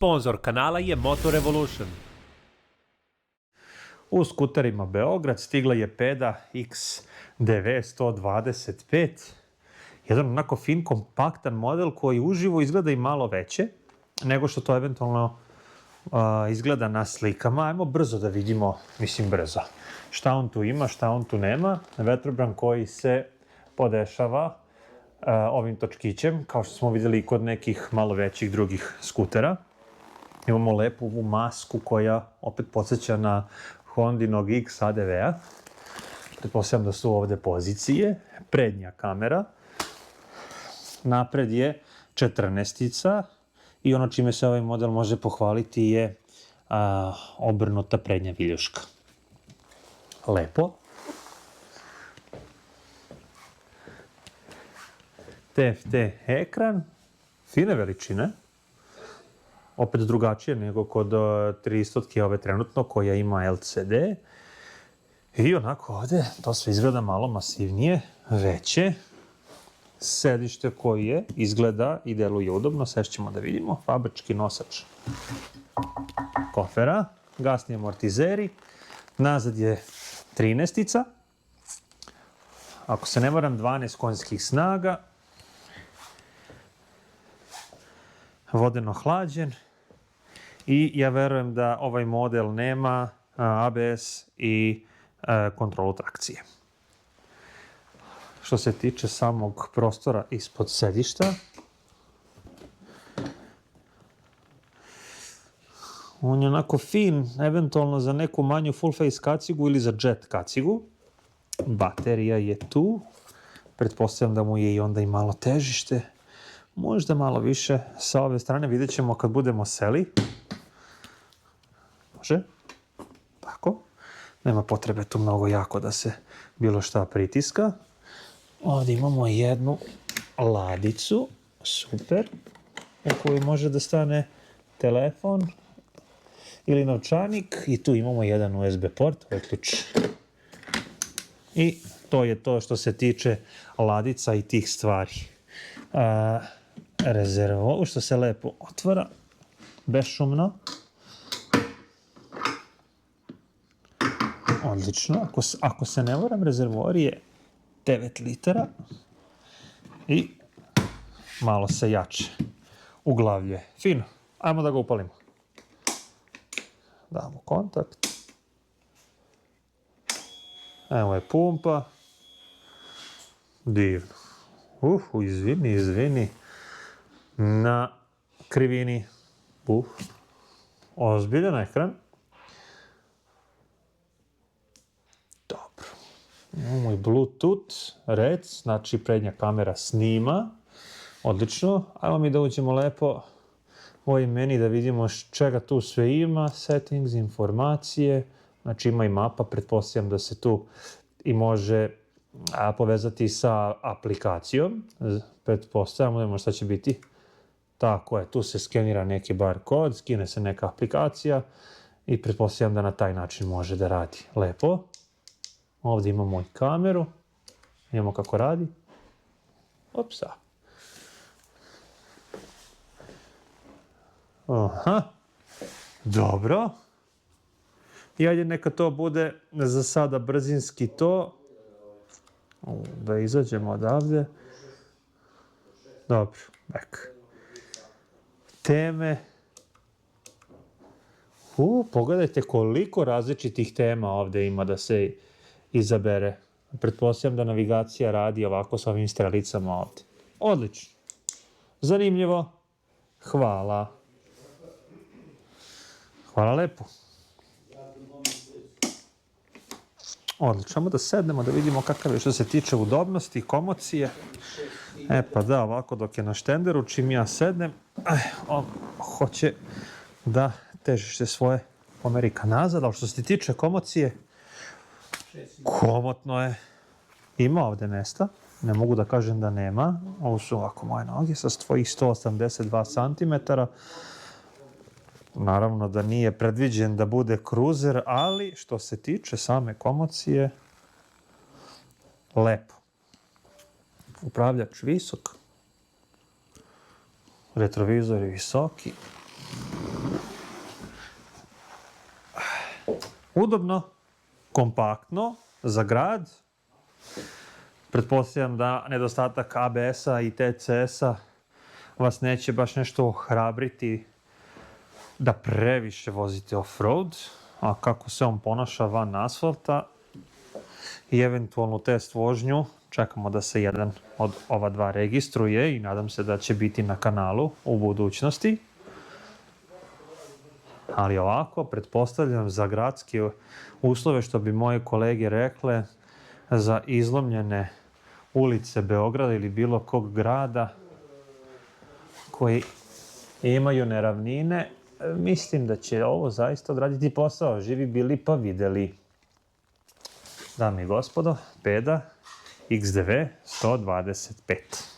Sponzor kanala je Moto Revolution. U skuterima Beograd stigla je Peda XDV 125. Jedan onako fin, kompaktan model koji uživo izgleda i malo veće nego što to eventualno izgleda na slikama. Ajmo brzo da vidimo, brzo. Šta on tu ima, šta on tu nema. Vetrobran koji se podešava ovim točkićem, kao što smo vidjeli i kod nekih malo većih drugih skutera. Imamo lepu ovu masku koja opet podsjeća na Hondinog X ADV-a. Pretpostavljam da su ovde pozicije. Prednja kamera. Napred je 14-ica i ono čime se ovaj model može pohvaliti je obrnuta prednja viljuška. Lepo. TFT ekran, fine veličine, opet drugačije nego kod 300 ove trenutno koja ima LCD. I onako ovde to sve izgleda malo masivnije, veće. Sedište koje izgleda i deluje udobno, sešćemo da vidimo. Fabrički nosač kofera, gasni amortizeri, nazad je 13-ica, ako se ne varam 12 konjskih snaga, vodeno hlađen i ja verujem da ovaj model nema ABS i kontrolu trakcije. Što se tiče samog prostora ispod sedišta, on je onako fin, eventualno za neku manju full face kacigu ili za jet kacigu. Baterija je tu, pretpostavljam da mu je i onda i malo težište, možda malo više sa ove strane, vidjet ćemo kad budemo seli. Može, tako, nema potrebe tu mnogo jako da se bilo šta pritiska. Ovdje imamo jednu ladicu, super, u kojoj može da stane telefon ili novčanik i tu imamo jedan USB port, ovaj ključ. I to je to što se tiče ladica i tih stvari. Rezervoar, što se lepo otvara, bešumno. Odlično, ako se ne varam, rezervoar je 9 litara i malo se jače uglavljuje. Fino, ajmo da ga upalimo. Damo kontakt. Evo je pumpa. Divno. Izvini. Na krivini. Ozbiljan ekran. Dobro. Imamo i Bluetooth, rec, znači prednja kamera snima. Odlično. Ajmo mi da uđemo lepo u ovaj meni da vidimo čega tu sve ima. Settings, informacije. Znači ima i mapa, pretpostavljam da se tu i može povezati sa aplikacijom. Pretpostavljamo da šta će biti. Tako je, tu se skenira neki bar kod, skine se neka aplikacija i pretpostavljam da na taj način može da radi. Lepo. Ovdje imamo i kameru. Vidimo kako radi. Opsa. Aha. Dobro. I ajde neka to bude za sada brzinski to. Da izađemo odavde. Dobro, back. Teme. Pogledajte koliko različitih tema ovde ima da se izabere. Pretpostavljam da navigacija radi ovako sa ovim strelicama ovde. Odlično. Zanimljivo. Hvala. Hvala lepo. Odlično, da sednemo da vidimo kakav je što se tiče udobnosti i komocije. Pa da, ovako dok je na štenderu, čim ja sednem, on hoće da težište svoje pomeri ka nazad, ali što se tiče komocije, komotno je. Ima ovde mesta, ne mogu da kažem da nema. Ovo su ovako moje noge sa svojih 182 cm. Naravno da nije predviđen da bude kruzer, ali što se tiče same komocije, lepo. Upravljač visok, retrovizori visoki, udobno, kompaktno, za grad. Pretpostavljam da nedostatak ABS-a i TCS-a vas neće baš nešto ohrabriti da previše vozite off-road, a kako se on ponaša van asfalta i eventualnu test vožnju, čekamo da se jedan od ova dva registruje i nadam se da će biti na kanalu u budućnosti. Ali ovako, pretpostavljam za gradske uslove, što bi moje kolege rekle, za izlomljene ulice Beograda ili bilo kog grada koji imaju neravnine, mislim da će ovo zaista odraditi posao. Živi bili pa videli. Dame i gospodo, Peda XDV 125.